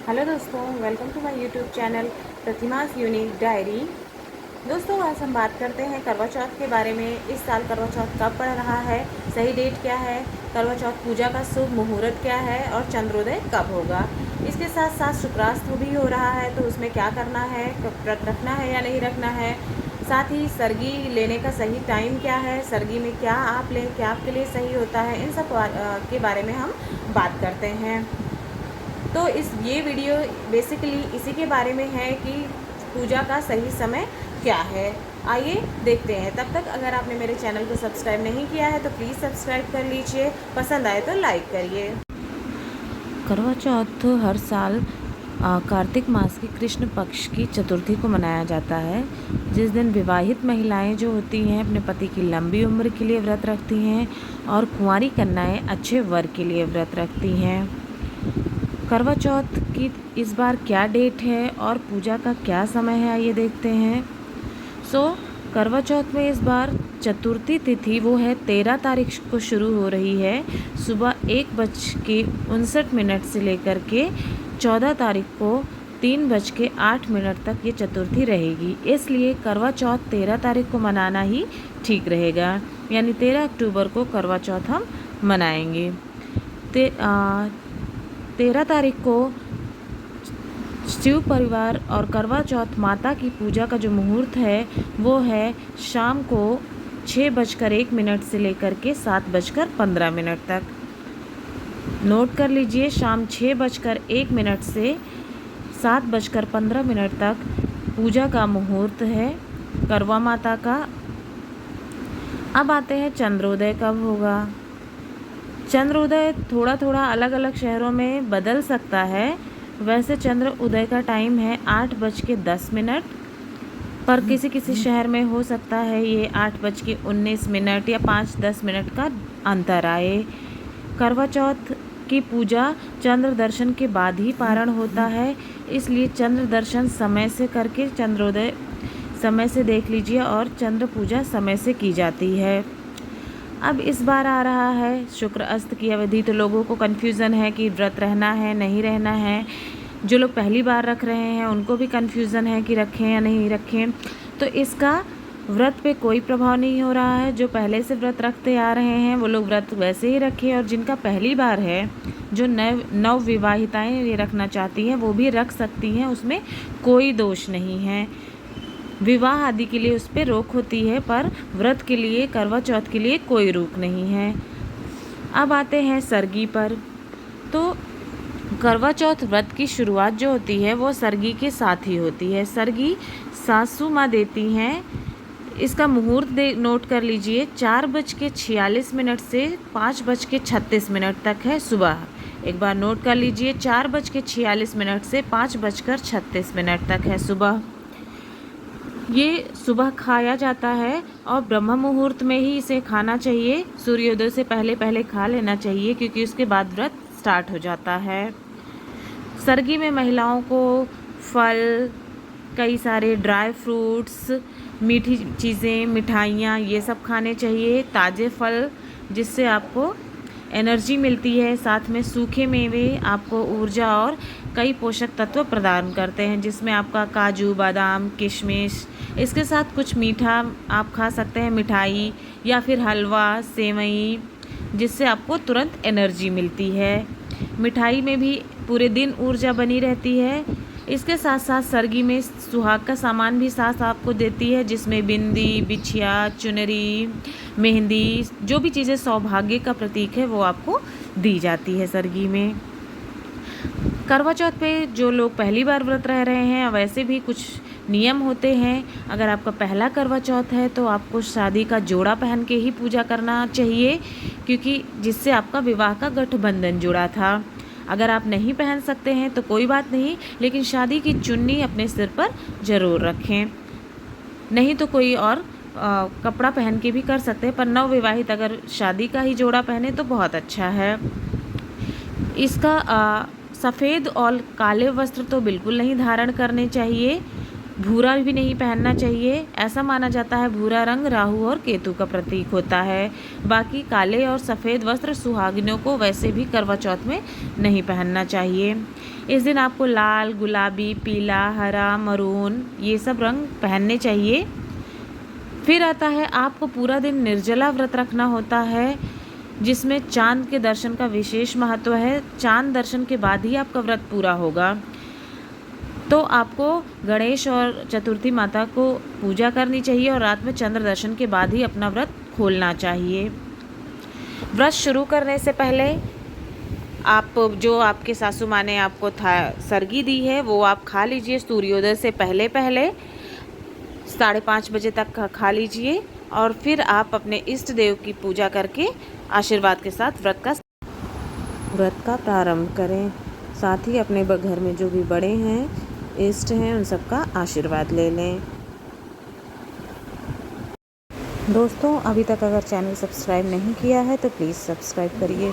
Hello दोस्तों, welcome to my YouTube channel Pratima's unique diary. दोस्तों, आज हम बात करते हैं करवा चौथ के बारे में। इस साल करवा चौथ कब पड़ रहा है, सही डेट क्या है, करवा चौथ पूजा का शुभ मुहूर्त क्या है और चंद्रोदय कब होगा। इसके साथ साथ शुक्रास्त भी हो रहा है, तो उसमें क्या करना है, व्रत रखना है या नहीं रखना है। साथ ही सरगी लेने का सही टाइम क्या है, सरगी में क्या आप लें, क्या आपके लिए सही होता है, इन सब के बारे में हम बात करते हैं। तो ये वीडियो बेसिकली इसी के बारे में है कि पूजा का सही समय क्या है। आइए देखते हैं। तब तक अगर आपने मेरे चैनल को सब्सक्राइब नहीं किया है तो प्लीज़ सब्सक्राइब कर लीजिए, पसंद आए तो लाइक करिए। करवा चौथ हर साल कार्तिक मास की कृष्ण पक्ष की चतुर्थी को मनाया जाता है, जिस दिन विवाहित महिलाएं जो होती हैं अपने पति की लंबी उम्र के लिए व्रत रखती हैं और कुंवारी कन्याएं अच्छे वर के लिए व्रत रखती हैं। करवा चौथ की इस बार क्या डेट है और पूजा का क्या समय है, आइए देखते हैं। करवा चौथ में इस बार चतुर्थी तिथि वो है 13 तारीख को शुरू हो रही है। सुबह 1:59 से लेकर के 14 तारीख को 3:08 तक ये चतुर्थी रहेगी। इसलिए करवा चौथ 13 तारीख को मनाना ही ठीक रहेगा, यानी 13 अक्टूबर को करवा चौथ हम मनाएंगे। 13 तारीख को शिव परिवार और करवा चौथ माता की पूजा का जो मुहूर्त है वो है शाम को 6:01 से लेकर के 7:15 तक। नोट कर लीजिए, शाम 6:01 से 7:15 तक पूजा का मुहूर्त है करवा माता का। अब आते हैं चंद्रोदय कब होगा। चंद्रोदय थोड़ा थोड़ा अलग अलग शहरों में बदल सकता है। वैसे चंद्र उदय का टाइम है 8:10, पर किसी किसी शहर में हो सकता है ये 8:19 या 5-10 का अंतर आए। करवा चौथ की पूजा चंद्र दर्शन के बाद ही पारण होता है, इसलिए चंद्र दर्शन समय से करके चंद्रोदय समय से देख लीजिए और चंद्र पूजा समय से की जाती है। अब इस बार आ रहा है शुक्र अस्त की अवधि, तो लोगों को कन्फ्यूज़न है कि व्रत रहना है नहीं रहना है। जो लोग पहली बार रख रहे हैं उनको भी कन्फ्यूज़न है कि रखें या नहीं रखें। तो इसका व्रत पे कोई प्रभाव नहीं हो रहा है। जो पहले से व्रत रखते आ रहे हैं वो लोग व्रत वैसे ही रखें, और जिनका पहली बार है, जो नव विवाहिताएँ ये रखना चाहती हैं वो भी रख सकती हैं, उसमें कोई दोष नहीं है। विवाह आदि के लिए उस पर रोक होती है, पर व्रत के लिए, करवा चौथ के लिए कोई रोक नहीं है। अब आते हैं सरगी पर। तो करवा चौथ व्रत की शुरुआत जो होती है वो सरगी के साथ ही होती है। सरगी सासू माँ देती हैं। इसका मुहूर्त नोट कर लीजिए, 4:46 से 5:36 तक है सुबह। एक बार नोट कर लीजिए, 4:46 से 5:36 तक है सुबह। ये सुबह खाया जाता है और ब्रह्म मुहूर्त में ही इसे खाना चाहिए। सूर्योदय से पहले पहले खा लेना चाहिए, क्योंकि उसके बाद व्रत स्टार्ट हो जाता है। सरगी में महिलाओं को फल, कई सारे ड्राई फ्रूट्स, मीठी चीज़ें, मिठाइयाँ, ये सब खाने चाहिए। ताज़े फल जिससे आपको एनर्जी मिलती है, साथ में सूखे मेवे आपको ऊर्जा और कई पोषक तत्व प्रदान करते हैं, जिसमें आपका काजू, बादाम, किशमिश। इसके साथ कुछ मीठा आप खा सकते हैं, मिठाई या फिर हलवा, सेवई, जिससे आपको तुरंत एनर्जी मिलती है। मिठाई में भी पूरे दिन ऊर्जा बनी रहती है। इसके साथ साथ सरगी में सुहाग का सामान भी साथ आपको देती है, जिसमें बिंदी, बिछिया, चुनरी, मेहंदी, जो भी चीज़ें सौभाग्य का प्रतीक है वो आपको दी जाती है सरगी में। करवा चौथ पे जो लोग पहली बार व्रत रह रहे हैं, वैसे भी कुछ नियम होते हैं। अगर आपका पहला करवा चौथ है तो आपको शादी का जोड़ा पहन के ही पूजा करना चाहिए, क्योंकि जिससे आपका विवाह का गठबंधन जुड़ा था। अगर आप नहीं पहन सकते हैं तो कोई बात नहीं, लेकिन शादी की चुन्नी अपने सिर पर ज़रूर रखें। नहीं तो कोई और कपड़ा पहन के भी कर सकते हैं, पर नवविवाहित अगर शादी का ही जोड़ा पहने तो बहुत अच्छा है। इसका सफ़ेद और काले वस्त्र तो बिल्कुल नहीं धारण करने चाहिए। भूरा भी नहीं पहनना चाहिए। ऐसा माना जाता है भूरा रंग राहु और केतु का प्रतीक होता है। बाकी काले और सफ़ेद वस्त्र सुहागिनों को वैसे भी करवा चौथ में नहीं पहनना चाहिए। इस दिन आपको लाल, गुलाबी, पीला, हरा, मरून ये सब रंग पहनने चाहिए। फिर आता है आपको पूरा दिन निर्जला व्रत रखना होता है, जिसमें चाँद के दर्शन का विशेष महत्व है। चाँद दर्शन के बाद ही आपका व्रत पूरा होगा। तो आपको गणेश और चतुर्थी माता को पूजा करनी चाहिए और रात में चंद्र दर्शन के बाद ही अपना व्रत खोलना चाहिए। व्रत शुरू करने से पहले आप जो आपके सासू माँ ने आपको सरगी दी है वो आप खा लीजिए। सूर्योदय से पहले 5:30 बजे तक खा लीजिए और फिर आप अपने इष्ट देव की पूजा करके आशीर्वाद के साथ व्रत का प्रारंभ करें। साथ ही अपने घर में जो भी बड़े हैं, इष्ट हैं, उन सबका आशीर्वाद ले लें। दोस्तों, अभी तक अगर चैनल सब्सक्राइब नहीं किया है तो प्लीज़ सब्सक्राइब करिए।